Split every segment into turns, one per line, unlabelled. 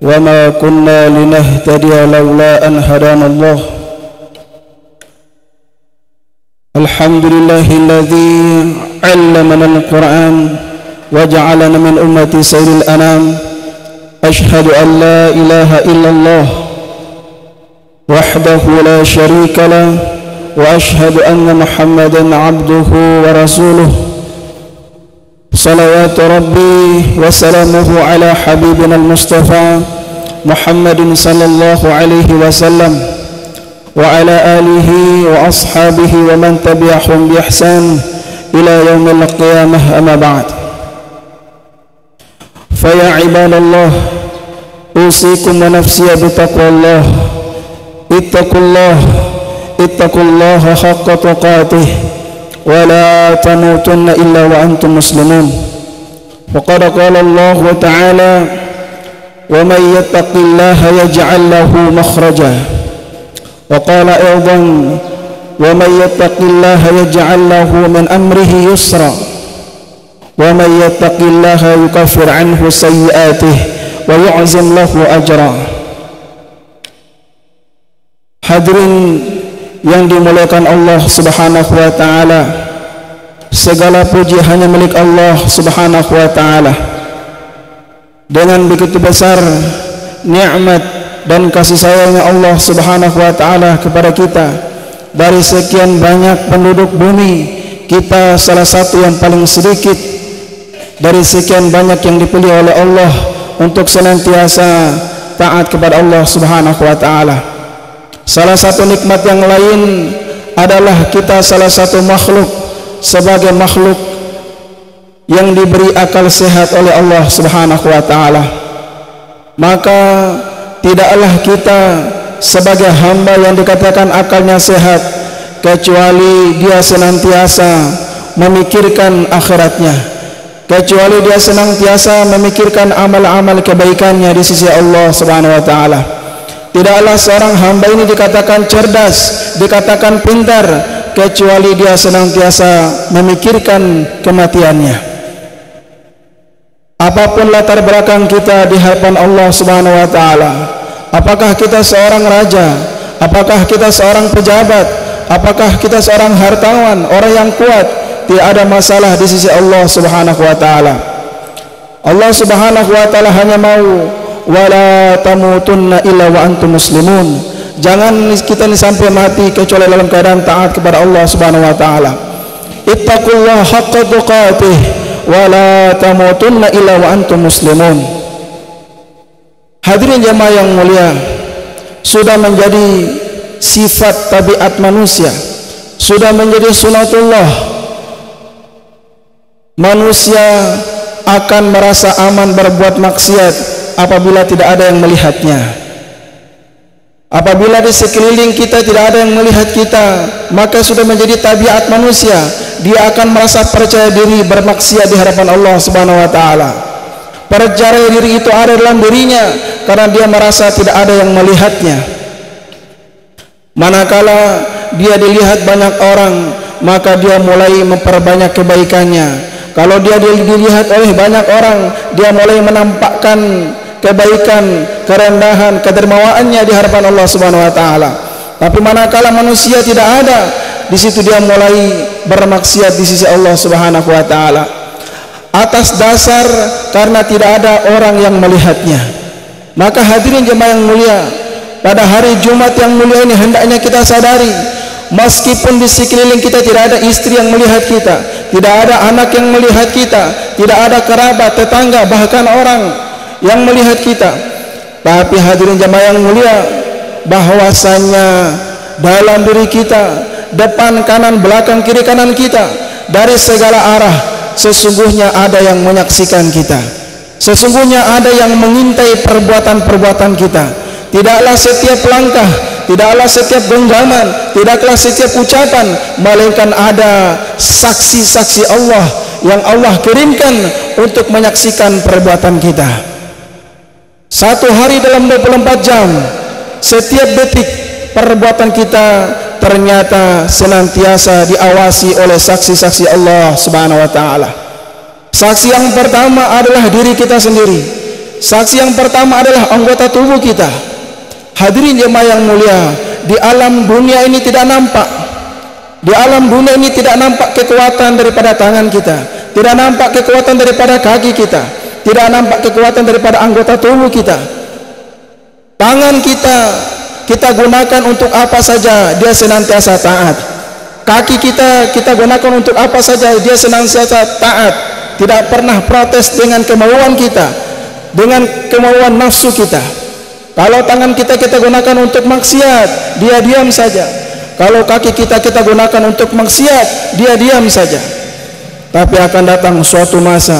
وما كنا لنهتدي لولا أن هدانا الله الحمد لله الذي علمنا القرآن وجعلنا من أمة سير الأنام أشهد أن لا إله إلا الله وحده لا شريك له وأشهد أن محمدا عبده ورسوله صلوات ربي وسلامه على حبيبنا المصطفى محمد صلى الله عليه وسلم وعلى آله وأصحابه ومن تبعهم بإحسان إلى يوم القيامة أما بعد فيا عباد الله أوصيكم ونفسي بتقوى الله اتقوا الله حق تقاته ولا تموتن إلا وأنتم مسلمون وقد قال الله تعالى ومن يتق الله يجعل له مخرجا وقال أيضا ومن يتق الله يجعل له من أمره يسرا ومن يتق الله يكفر عنه سيئاته ويعظم له أجرا. Hadirin yang dimuliakan Allah Subhanahu wa taala, segala puji hanya milik Allah Subhanahu wa taala. Dengan begitu besar nikmat dan kasih sayangnya Allah Subhanahu wa taala kepada kita, dari sekian banyak penduduk bumi, kita salah satu yang paling sedikit dari sekian banyak yang dipilih oleh Allah untuk senantiasa taat kepada Allah Subhanahu wa taala. Salah satu nikmat yang lain adalah kita salah satu makhluk sebagai makhluk yang diberi akal sehat oleh Allah Subhanahu wa taala. Maka tidaklah kita sebagai hamba yang dikatakan akalnya sehat kecuali dia senantiasa memikirkan akhiratnya, kecuali dia senantiasa memikirkan amal-amal kebaikannya di sisi Allah Subhanahu wa taala. Tidaklah seorang hamba ini dikatakan cerdas, dikatakan pintar, kecuali dia senantiasa memikirkan kematiannya. Apapun latar belakang kita di hadapan Allah Subhanahu wa taala, apakah kita seorang raja, apakah kita seorang pejabat, apakah kita seorang hartawan, orang yang kuat, tidak ada masalah di sisi Allah Subhanahu wa taala. Allah Subhanahu wa taala hanya mau wala tamutunna illa wa antum muslimun. Jangan kita ini sampai mati kecuali dalam keadaan taat kepada Allah Subhanahu wa taala. Ittaqullaha haqqa tuqatih wala tamutunna illa wa antum muslimun. Hadirin jemaah yang mulia, sudah menjadi sifat tabiat manusia, sudah menjadi sunatullah, manusia akan merasa aman berbuat maksiat apabila tidak ada yang melihatnya. Apabila di sekeliling kita tidak ada yang melihat kita, maka sudah menjadi tabiat manusia, dia akan merasa percaya diri bermaksiat di hadapan Allah Subhanahu wa taala. Percaya diri itu ada dalam dirinya karena dia merasa tidak ada yang melihatnya. Manakala dia dilihat banyak orang, maka dia mulai memperbanyak kebaikannya. Kalau dia dilihat oleh banyak orang, dia mulai menampakkan kebaikan, kerendahan, kedermawaannya di hadapan Allah Subhanahu wa taala. Tapi manakala manusia tidak ada, di situ dia mulai bermaksiat di sisi Allah Subhanahu wa taala. Atas dasar karena tidak ada orang yang melihatnya. Maka hadirin jemaah yang mulia, pada hari Jumat yang mulia ini hendaknya kita sadari, meskipun di sekeliling kita tidak ada istri yang melihat kita, tidak ada anak yang melihat kita, tidak ada kerabat, tetangga, bahkan orang yang melihat kita, tapi hadirin jemaah yang mulia, bahwasanya dalam diri kita, depan, kanan, belakang, kiri, kanan kita, dari segala arah, sesungguhnya ada yang menyaksikan kita, sesungguhnya ada yang mengintai perbuatan-perbuatan kita. Tidaklah setiap langkah, tidaklah setiap genggaman, tidaklah setiap ucapan, melainkan ada saksi-saksi Allah yang Allah kirimkan untuk menyaksikan perbuatan kita. Satu hari dalam 24 jam, setiap detik perbuatan kita ternyata senantiasa diawasi oleh saksi-saksi Allah Subhanahu wa taala. Saksi yang pertama adalah diri kita sendiri. Saksi yang pertama adalah anggota tubuh kita. Hadirin jemaah yang mulia, di alam dunia ini tidak nampak. Di alam dunia ini tidak nampak kekuatan daripada tangan kita, tidak nampak kekuatan daripada kaki kita, tidak nampak kekuatan daripada anggota tubuh kita. Tangan kita gunakan untuk apa saja, dia senantiasa taat. Kaki kita gunakan untuk apa saja, dia senantiasa taat. Tidak pernah protes dengan kemauan kita, dengan kemauan nafsu kita. Kalau tangan kita gunakan untuk maksiat, dia diam saja. Kalau kaki kita gunakan untuk maksiat, dia diam saja. Tapi akan datang suatu masa,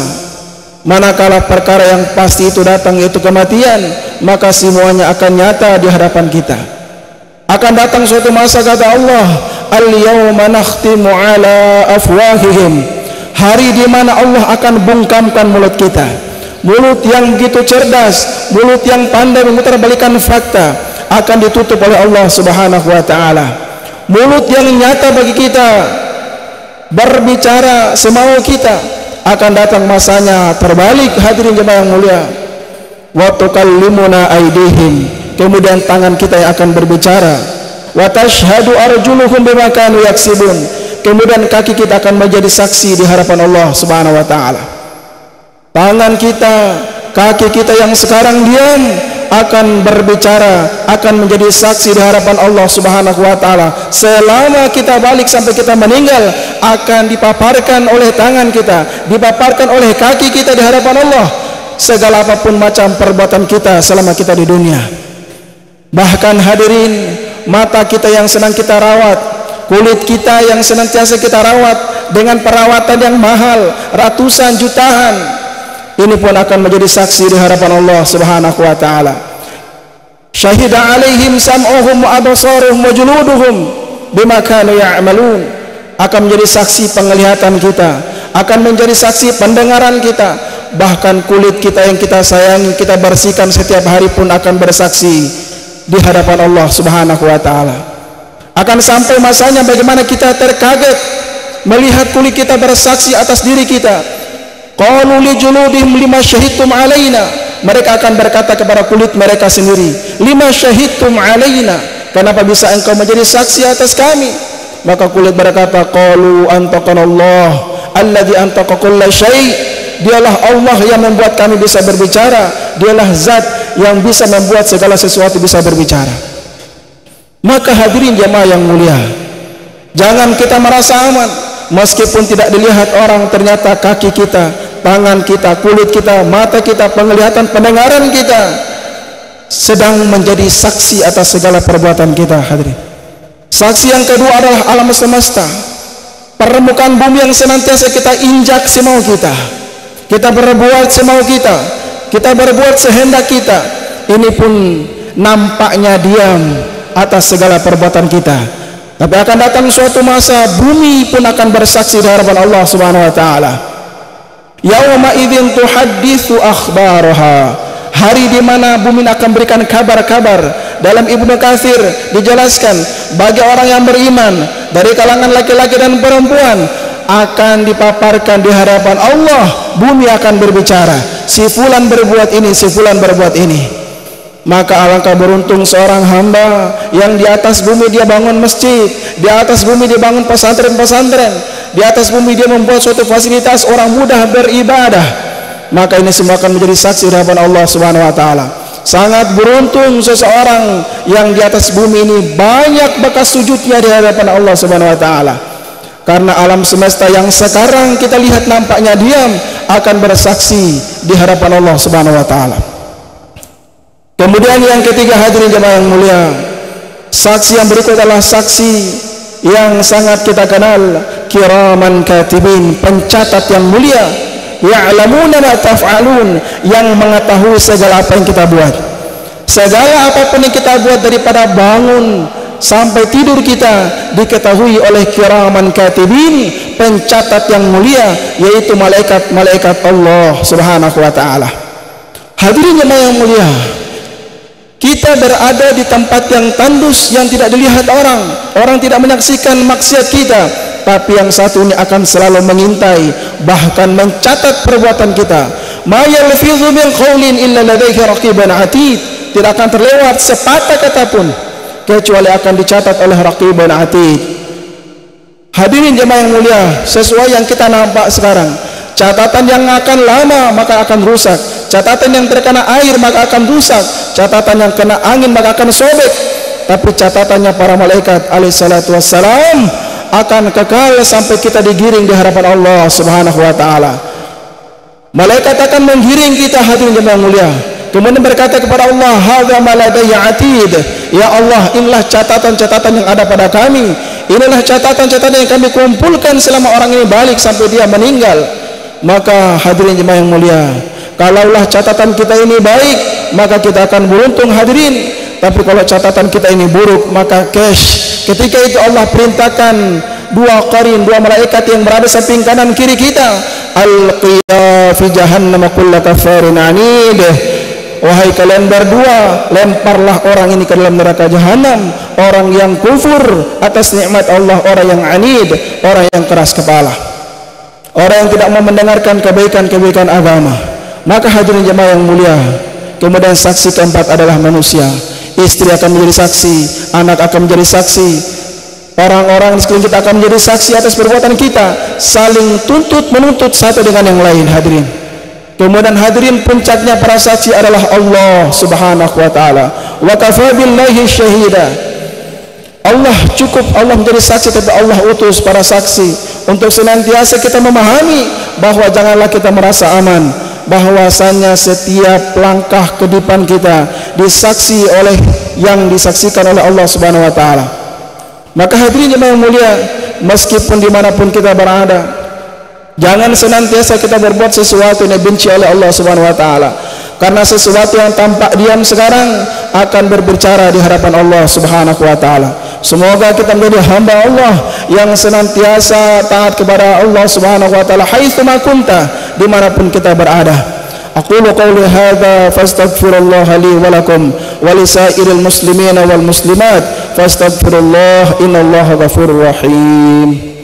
manakala perkara yang pasti itu datang, yaitu kematian, maka semuanya akan nyata di hadapan kita. Akan datang suatu masa, kata Allah, al-yawma nakhtimu ala afwahihim, hari di mana Allah akan bungkamkan mulut kita. Mulut yang begitu cerdas, mulut yang pandai memutarbalikan fakta, akan ditutup oleh Allah Subhanahu wa ta'ala. Mulut yang nyata bagi kita berbicara semau kita, akan datang masanya terbalik. Hadirin jemaah yang mulia, wa tukallimuna aydihim, kemudian tangan kita yang akan berbicara. Wa tashhadu arjuluhum bima kanu yaksibun, kemudian kaki kita akan menjadi saksi di hadapan Allah Subhanahu wa ta'ala. Tangan kita, kaki kita yang sekarang diam akan berbicara, akan menjadi saksi di hadapan Allah Subhanahu wa ta'ala. Selama kita balik sampai kita meninggal, akan dipaparkan oleh tangan kita, dipaparkan oleh kaki kita di hadapan Allah segala apapun macam perbuatan kita selama kita di dunia. Bahkan hadirin, mata kita yang senang kita rawat, kulit kita yang senantiasa kita rawat dengan perawatan yang mahal, ratusan jutaan, ini pun akan menjadi saksi di hadapan Allah Subhanahu wa ta'ala. Syahida alaihim sam'uhum wa absaruhum wa juluduhum bima kanu ya'malun, akan menjadi saksi penglihatan kita, akan menjadi saksi pendengaran kita. Bahkan kulit kita yang kita sayangi, kita bersihkan setiap hari pun akan bersaksi di hadapan Allah Subhanahu wa ta'ala. Akan sampai masanya bagaimana kita terkaget melihat kulit kita bersaksi atas diri kita. Qalu li juludihim lima syahidtum alaina, mereka akan berkata kepada kulit mereka sendiri, lima syahidtum alaina, kenapa bisa engkau menjadi saksi atas kami? Maka kulit berkata, qalu antaqanallah alladzi antaqa kulla syai', dialah Allah yang membuat kami bisa berbicara, dialah zat yang bisa membuat segala sesuatu bisa berbicara. Maka hadirin jemaah yang mulia, jangan kita merasa aman meskipun tidak dilihat orang. Ternyata kaki kita, tangan kita, kulit kita, mata kita, penglihatan, pendengaran kita sedang menjadi saksi atas segala perbuatan kita. Hadirin, saksi yang kedua adalah alam semesta, permukaan bumi yang senantiasa kita injak semau kita. Kita berbuat semau kita, kita berbuat sehendak kita. Ini pun nampaknya diam atas segala perbuatan kita. Tapi akan datang suatu masa, bumi pun akan bersaksi di hadapan Allah Subhanahu wa ta'ala. Yauma idzin tuhadditsu akhbaraha, hari di mana bumi akan berikan kabar-kabar. Dalam Ibnu Katsir dijelaskan, bagi orang yang beriman dari kalangan laki-laki dan perempuan akan dipaparkan di hadapan Allah. Bumi akan berbicara, si fulan berbuat ini, si fulan berbuat ini. Maka alangkah beruntung seorang hamba yang di atas bumi dia bangun masjid, di atas bumi dia bangun pesantren-pesantren, di atas bumi dia membuat suatu fasilitas orang mudah beribadah. Maka ini semua akan menjadi saksi di hadapan Allah Subhanahu wa ta'ala. Sangat beruntung seseorang yang di atas bumi ini banyak bekas sujudnya di hadapan Allah Subhanahu wa ta'ala. Karena alam semesta yang sekarang kita lihat nampaknya diam akan bersaksi di hadapan Allah Subhanahu wa ta'ala. Kemudian yang ketiga, hadirin jemaah yang mulia, saksi yang berikut adalah saksi yang sangat kita kenal, kiraman katibin, pencatat yang mulia, ya'lamuna ma taf'alun, yang mengetahui segala apa yang kita buat. Segala apapun yang kita buat daripada bangun sampai tidur kita diketahui oleh kiraman katibin, pencatat yang mulia, yaitu malaikat-malaikat Allah Subhanahu wa ta'ala. Hadirin jemaah yang mulia, kita berada di tempat yang tandus, yang tidak dilihat orang. Orang tidak menyaksikan maksiat kita, tapi yang satu ini akan selalu mengintai, bahkan mencatat perbuatan kita, ma yalfidhu min qawlin illa ladaihi raqibun atid. Tidak akan terlewat sepatah kata pun kecuali akan dicatat oleh raqibun atid. Hadirin jemaah yang mulia, sesuai yang kita nampak sekarang, catatan yang akan lama maka akan rusak, catatan yang terkena air maka akan rusak, catatan yang kena angin maka akan sobek. Tapi catatannya para malaikat alaihissalatu wassalam akan kekal sampai kita digiring di hadapan Allah subhanahu wa ta'ala. Malaikat akan menggiring kita, hadirin jemaah mulia, kemudian berkata kepada Allah, hadza ma ladayya atid. Ya Allah, inilah catatan-catatan yang ada pada kami, inilah catatan-catatan yang kami kumpulkan selama orang ini balik sampai dia meninggal. Maka hadirin jemaah yang mulia, kalaulah catatan kita ini baik maka kita akan beruntung hadirin. Tapi kalau catatan kita ini buruk maka cash. Ketika itu Allah perintahkan dua qarin, dua malaikat yang berada samping kanan kiri kita, alqiya fi jahannam kulla kafarin anid. Wahai kalian berdua, lemparlah orang ini ke dalam neraka jahanam, orang yang kufur atas nikmat Allah, orang yang anid, orang yang keras kepala, orang yang tidak mau mendengarkan kebaikan-kebaikan agama. Maka hadirin jemaah yang mulia, kemudian saksi keempat adalah manusia. Istri akan menjadi saksi, anak akan menjadi saksi, orang-orang di sekeliling kita akan menjadi saksi atas perbuatan kita, saling tuntut menuntut satu dengan yang lain hadirin. Kemudian hadirin, puncaknya para saksi adalah Allah subhanahu wa ta'ala. Wa kafa billahi syahida. Allah cukup, Allah menjadi saksi, tapi Allah utus para saksi untuk senantiasa kita memahami bahwa janganlah kita merasa aman, bahwasanya setiap langkah ke depan kita disaksi oleh yang disaksikan oleh Allah subhanahu wa ta'ala. Maka hadirin jemaah yang mulia, meskipun dimanapun kita berada, jangan senantiasa kita berbuat sesuatu yang dibenci oleh Allah subhanahu wa ta'ala, karena sesuatu yang tampak diam sekarang akan berbicara di hadapan Allah subhanahu wa ta'ala. Semoga kita menjadi hamba Allah yang senantiasa taat kepada Allah subhanahu wa ta'ala haitsu ma kunta, dimanapun kita berada. Aqulu qawli hadza fastaghfirullaha li wa lakum wa lisairil muslimina wal muslimat fastaghfirullah innallaha ghafurur rahim.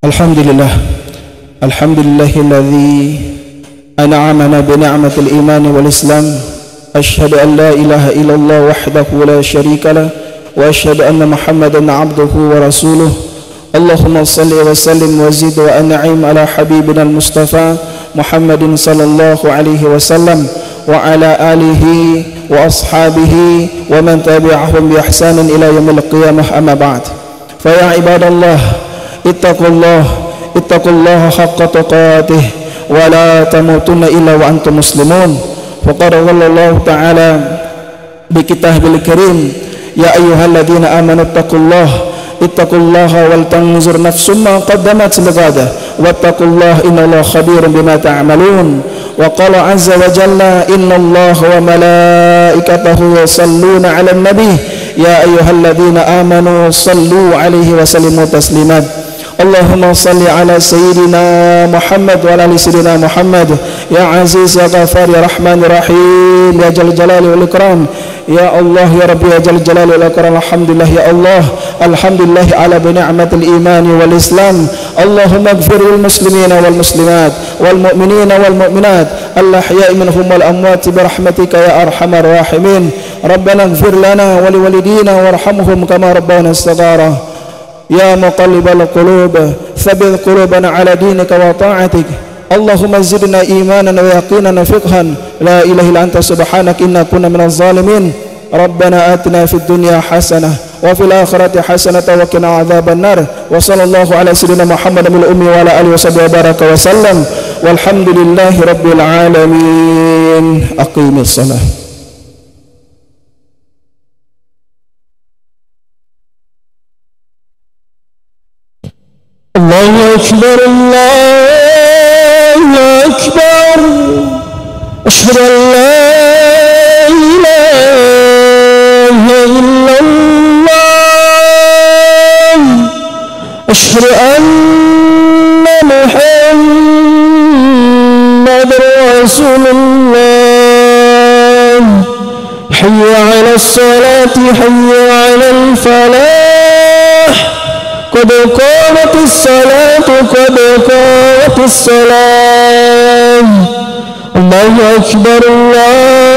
Alhamdulillah, alhamdulillahilladzi an'amana bi ni'matil iman wal islam. Asyhadu an la ilaha illallah wahdahu la syarika lah wa asyhadu anna Muhammadan 'abduhu wa rasuluh. Allahumma shalli wa sallim wa zid wa an'im ala habibina al-mustafa Muhammadin sallallahu alaihi wasallam wa ala alihi wa ashabihi wa man tabi'ahum bi ihsanin ila yaumil qiyamah, amma ba'd. Fa ya ibadallah, ittaqullaha haqqa tuqatih wa la tamutunna illa wa antum muslimun. Faqad qala Allah ta'ala bi kitabil karim, ya ayyuhalladzina amanu ittaqullaha wal tanzur nafsum ma qaddamat lighadah wattaqullaha innallaha khabirum bima ta'malun. Wa qala azza wa jalla, innallaha wa malaikatahu yusalluna 'alan nabi ya ayyuhalladzina amanu sallu 'alaihi wa sallimu tasliman. Allahumma salli ala sayyidina Muhammad wa ala ali sayyidina Muhammad. Ya aziz ya ghafar ya rahman ya rahim ya jal jalali wal ikram. Ya Allah ya Rabbi ya jal jalali wal ikram. Alhamdulillah ya Allah, alhamdulillah ala bi ni'matil iman wal islam. Allahumma ighfir lil muslimina wal muslimat wal mu'minina wal mu'minat al ahya'i minhum wal amwat bi rahmatika ya arhamar rahimin. Rabbana ighfir lana wa liwalidina warhamhum kama rabbana saghara. Ya muqallibal qulub tsabbit qulubana ala dinika wa ta'atik. Allahumma zidna imanan wa yaqinan wa fiqhan. La ilaha illa anta subhanak inna kunna minaz zalimin. Rabbana atina fid dunya hasanah wa fil akhirati hasanah wa qina adzaban nar. Wa sallallahu ala sayyidina Muhammadin al ummi wa ala alihi washabbihi baraka wa sallam. Walhamdulillahi rabbil alamin. Aqimis shalah. Allahu akbar, Allahu akbar. Asyhadu an la ilaha illallah. Asyhadu anna Muhammadar Rasulullah. حي على الصلاة حي على الفلاح قد قامت الصلاة قد قامت الصلاة الله أكبر الله